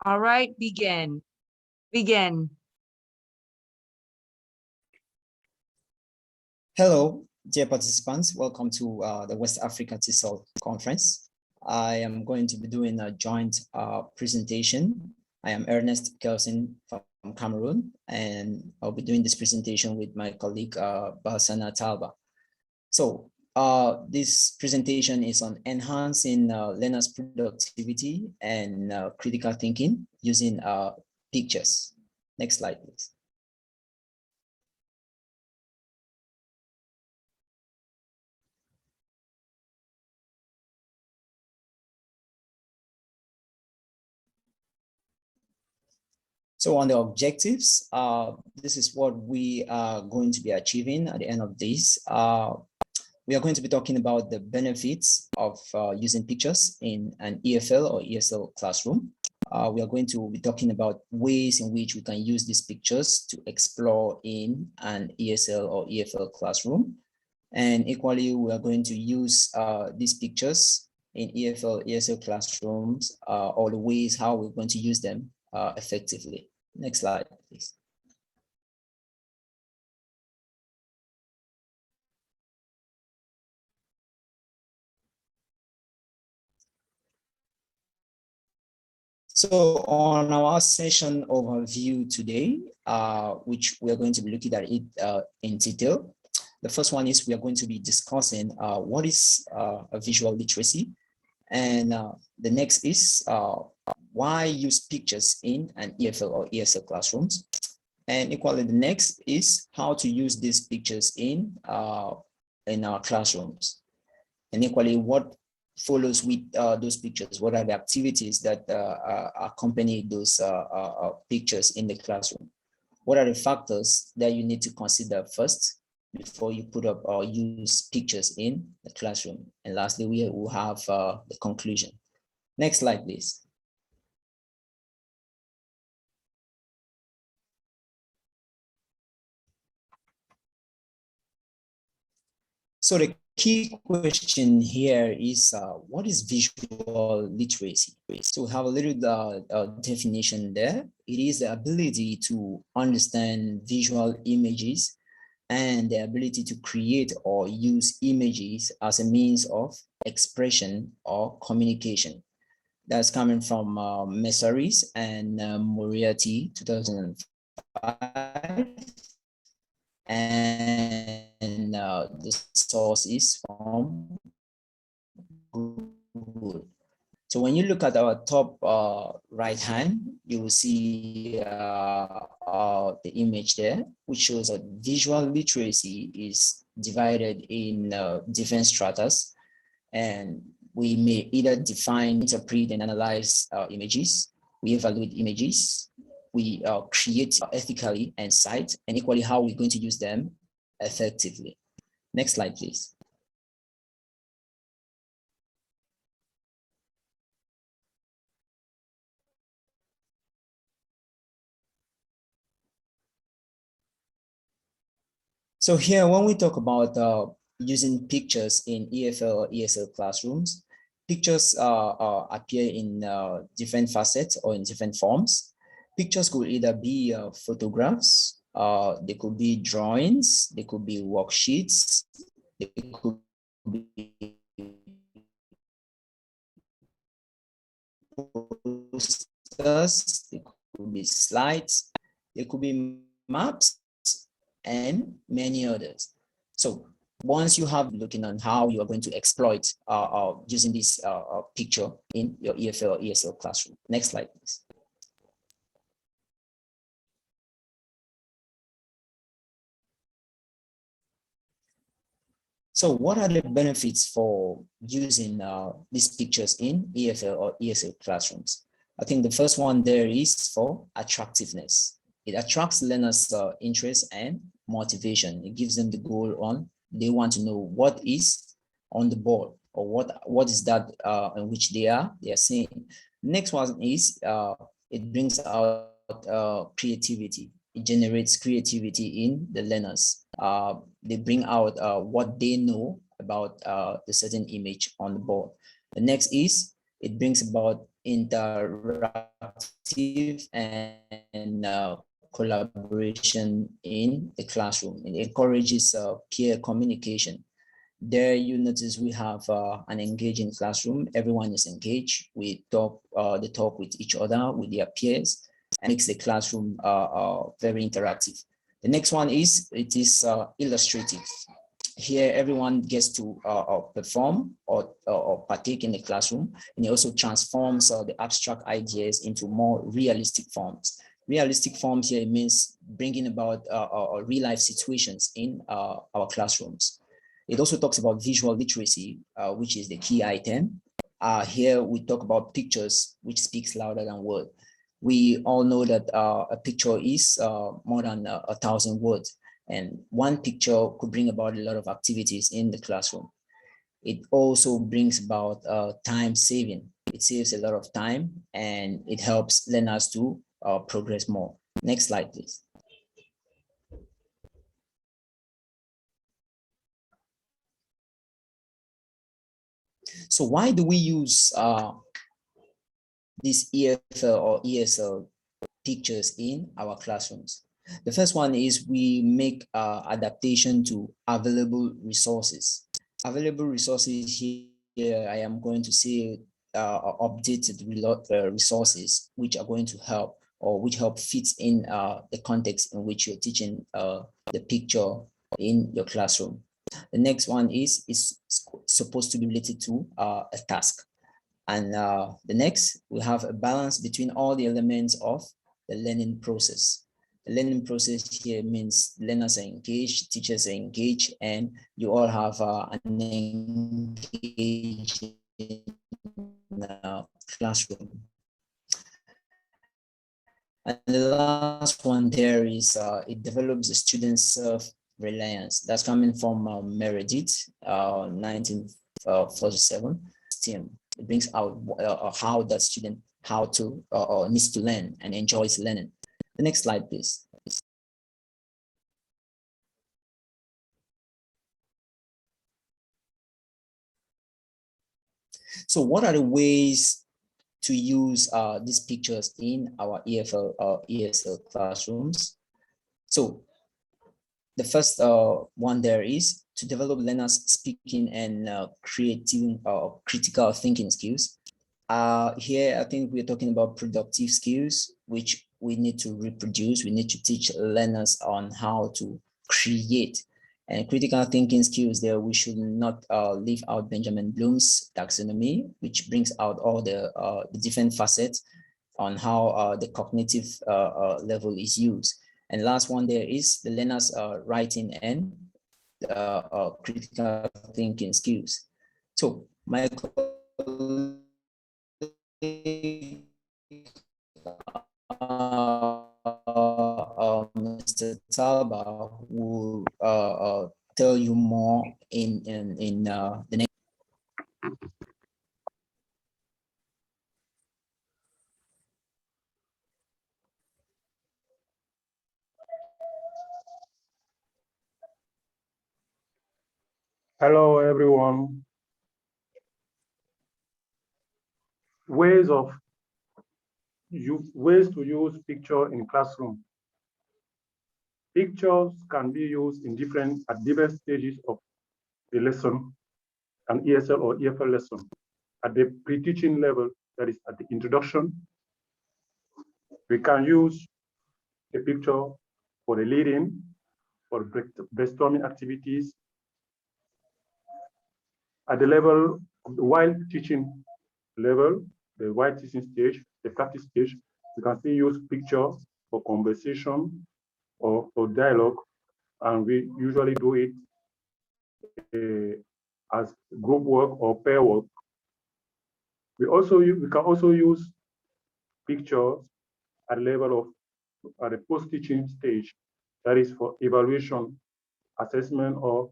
All right, begin. Begin. Hello, dear participants. Welcome to the West Africa TESOL conference. I am going to be doing a joint presentation. I am Ernest, Kelson from Cameroon, and I'll be doing this presentation with my colleague Baissana, Talba. So this presentation is on enhancing learners' productivity and critical thinking using pictures. Next slide, please. So on the objectives, this is what we are going to be achieving at the end of this. We are going to be talking about the benefits of using pictures in an EFL or ESL classroom. We are going to be talking about ways in which we can use these pictures to explore in an ESL or EFL classroom. And equally, we are going to use these pictures in EFL, ESL classrooms, or the ways how we're going to use them effectively. Next slide, please. So on our session overview today, which we are going to be looking at it in detail. The first one is we are going to be discussing what is a visual literacy. And the next is why use pictures in an EFL or ESL classrooms. And equally, the next is how to use these pictures in our classrooms. And equally, what follows with those pictures? What are the activities that accompany those pictures in the classroom? What are the factors that you need to consider first before you put up or use pictures in the classroom? And lastly, we will have the conclusion. Next slide, please. So the key question here is, what is visual literacy? So we have a little definition there. It is the ability to understand visual images and the ability to create or use images as a means of expression or communication. That's coming from Messaris and Moriarty, 2005. And the source is from Google. So when you look at our top right hand, you will see the image there, which shows that visual literacy is divided in different stratas. And we may either define, interpret, and analyze images. We evaluate images. We create ethically and cite, and equally how we're going to use them effectively. Next slide, please. So here, when we talk about using pictures in EFL or ESL classrooms, pictures appear in different facets or in different forms. Pictures could either be photographs, they could be drawings, they could be worksheets, they could be posters, they could be slides, they could be maps, and many others. So once you have looking on how you are going to exploit using this picture in your EFL or ESL classroom. Next slide, please. So what are the benefits for using these pictures in EFL or ESL classrooms? I think the first one there is for attractiveness. It attracts learners' interest and motivation. It gives them the goal on, they want to know what is on the board or what is that in which they are seeing. Next one is it brings out creativity. It generates creativity in the learners. They bring out what they know about the certain image on the board. The next is it brings about interactive and collaboration in the classroom. It encourages peer communication. There you notice we have an engaging classroom. Everyone is engaged. We talk, they talk with each other, with their peers, and makes the classroom very interactive. The next one is, it is illustrative. Here, everyone gets to perform or partake in the classroom, and it also transforms the abstract ideas into more realistic forms. Realistic forms here means bringing about real life situations in our classrooms. It also talks about visual literacy, which is the key item. Here we talk about pictures, which speaks louder than words. We all know that a picture is more than 1,000 words, and one picture could bring about a lot of activities in the classroom. It also brings about time saving. It saves a lot of time, and it helps learners to progress more. Next slide, please. So why do we use these EFL or ESL pictures in our classrooms? The first one is we make adaptation to available resources. Available resources here, I am going to say updated resources which are going to help, or which help fit in the context in which you're teaching the picture in your classroom. The next one is supposed to be related to a task. And the next, we have a balance between all the elements of the learning process. The learning process here means learners are engaged, teachers are engaged, and you all have an engaged classroom. And the last one there is it develops the student's self-reliance. That's coming from Meredith, 1947. It brings out how that student needs to learn and enjoys learning. The next slide, please. So what are the ways to use these pictures in our EFL or ESL classrooms? So the first one there is to develop learners' speaking and creative critical thinking skills. Here, I think we're talking about productive skills, which we need to reproduce. We need to teach learners on how to create. And critical thinking skills there, we should not leave out Benjamin Bloom's taxonomy, which brings out all the different facets on how the cognitive level is used. And last one there is the learners writing and critical thinking skills. So my Mr. Talba will tell you more in the next. Hello, everyone. Ways to use picture in classroom. Pictures can be used at different stages of the lesson, an ESL or EFL lesson. At the pre-teaching level, that is at the introduction, we can use a picture for the leading, for brainstorming activities. At the level of the while teaching level, the while teaching stage, the practice stage, we can still use picture for conversation or for dialogue, and we usually do it as group work or pair work. We can also use pictures at the level of at the post-teaching stage, that is for evaluation, assessment, or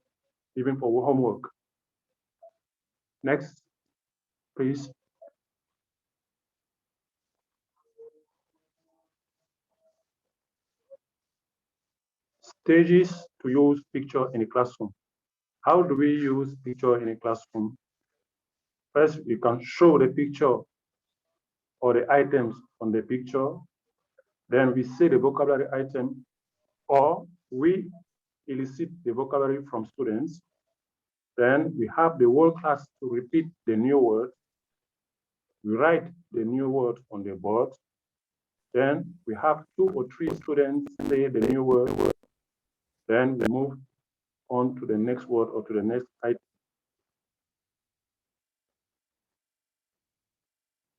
even for homework. Next, please. Stages to use picture in a classroom. How do we use picture in a classroom? First, you can show the picture or the items on the picture. Then we say the vocabulary item, or we elicit the vocabulary from students. Then we have the whole class to repeat the new word. We write the new word on the board. Then we have 2 or 3 students say the new word. Then we move on to the next word or to the next item.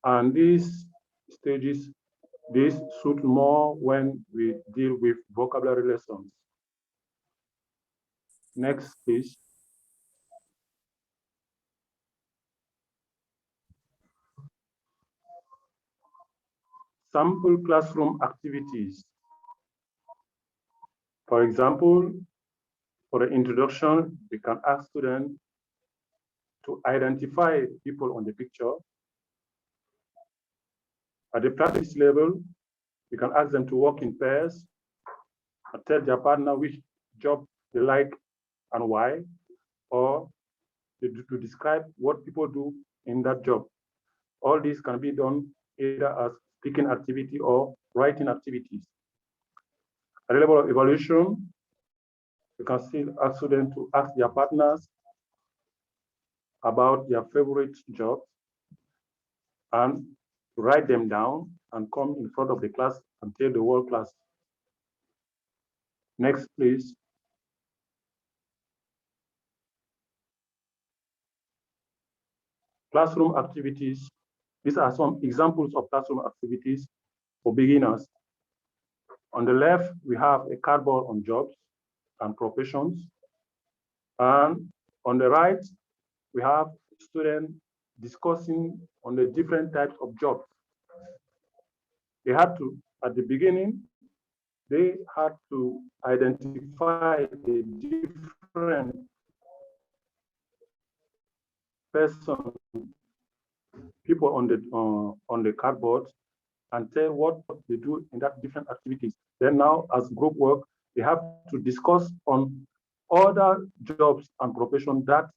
And these stages, this suit more when we deal with vocabulary lessons. Next, please. Sample classroom activities. For example, for the introduction, we can ask students to identify people on the picture. At the practice level, we can ask them to work in pairs and tell their partner which job they like and why, or to describe what people do in that job. All this can be done either as speaking activity or writing activities. At the level of evaluation, you can still ask students to ask their partners about their favorite jobs and write them down and come in front of the class and tell the whole class. Next, please. Classroom activities. These are some examples of classroom activities for beginners. On the left, we have a cardboard on jobs and professions. And on the right, we have students discussing on the different types of jobs. They had to, at the beginning, they had to identify the different person, people on the cardboard, and tell what they do in that different activities. Then now, as group work, they have to discuss on other jobs and professions that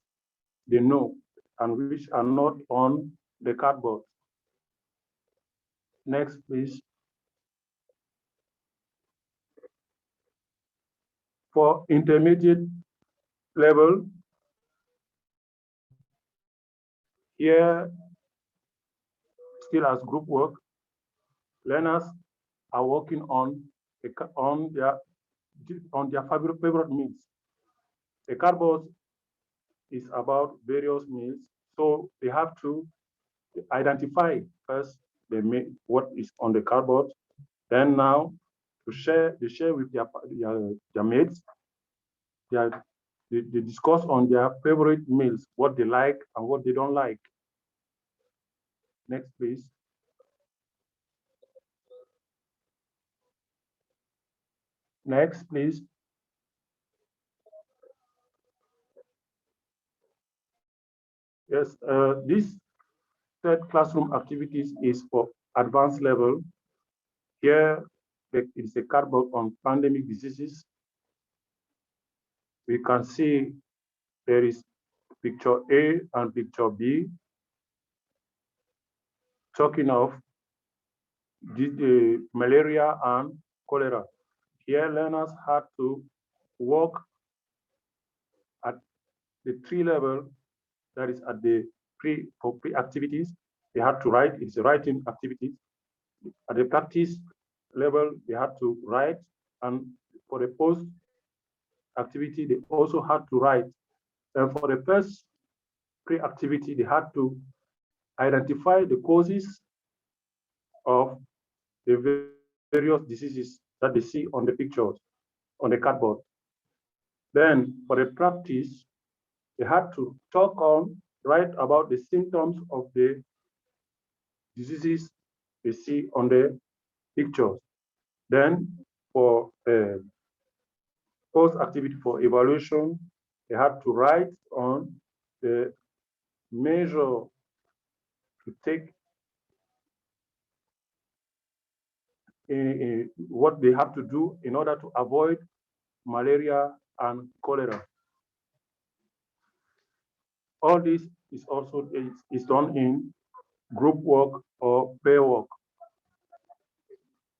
they know and which are not on the cardboard. Next, please. For intermediate level, here, still as group work, learners are working on their favorite meals. A cardboard is about various meals, so they have to identify first what is on the cardboard, then now they share with their mates. They discuss on their favorite meals, what they like and what they don't like. Next, please. Next, please. Yes, this third classroom activities is for advanced level. Here, it's a cardboard on pandemic diseases. We can see there is picture A and picture B, talking of the malaria and cholera. Here, learners had to work at the 3 level, that is at the pre activities. They had to write, it's a writing activities. At the practice level, they had to write, and for the post activity, they also had to write. And for the first pre-activity, they had to identify the causes of the various diseases that they see on the pictures, on the cardboard. Then for the practice, they had to write about the symptoms of the diseases they see on the pictures. Then for post-activity for evaluation, they had to write on the measure to take what they have to do in order to avoid malaria and cholera. All this is also is done in group work, or pair work.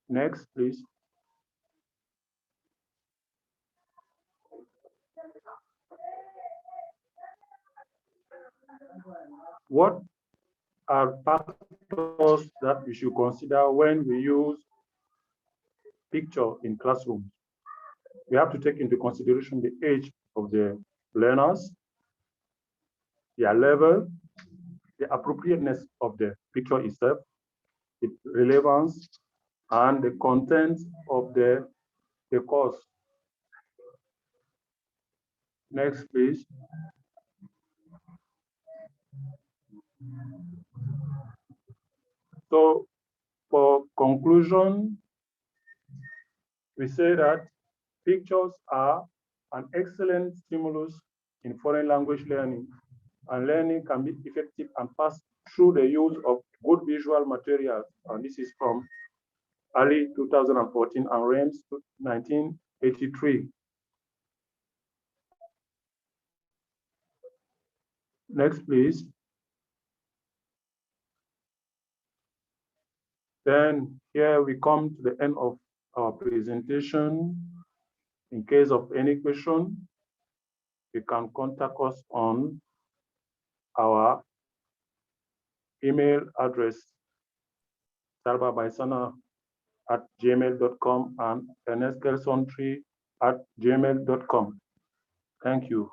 Next, please. What are factors that we should consider when we use picture in classrooms? We have to take into consideration the age of the learners, their level, the appropriateness of the picture itself, its relevance, and the content of the course. Next, please. So for conclusion, we say that pictures are an excellent stimulus in foreign language learning, and learning can be effective and fast through the use of good visual materials. And this is from early 2014 and Reims 1983. Next, please. Then here we come to the end of our presentation. In case of any question, you can contact us on our email address, Talba Baissana @gmail.com and Ernest Kelson 3 @gmail.com. Thank you.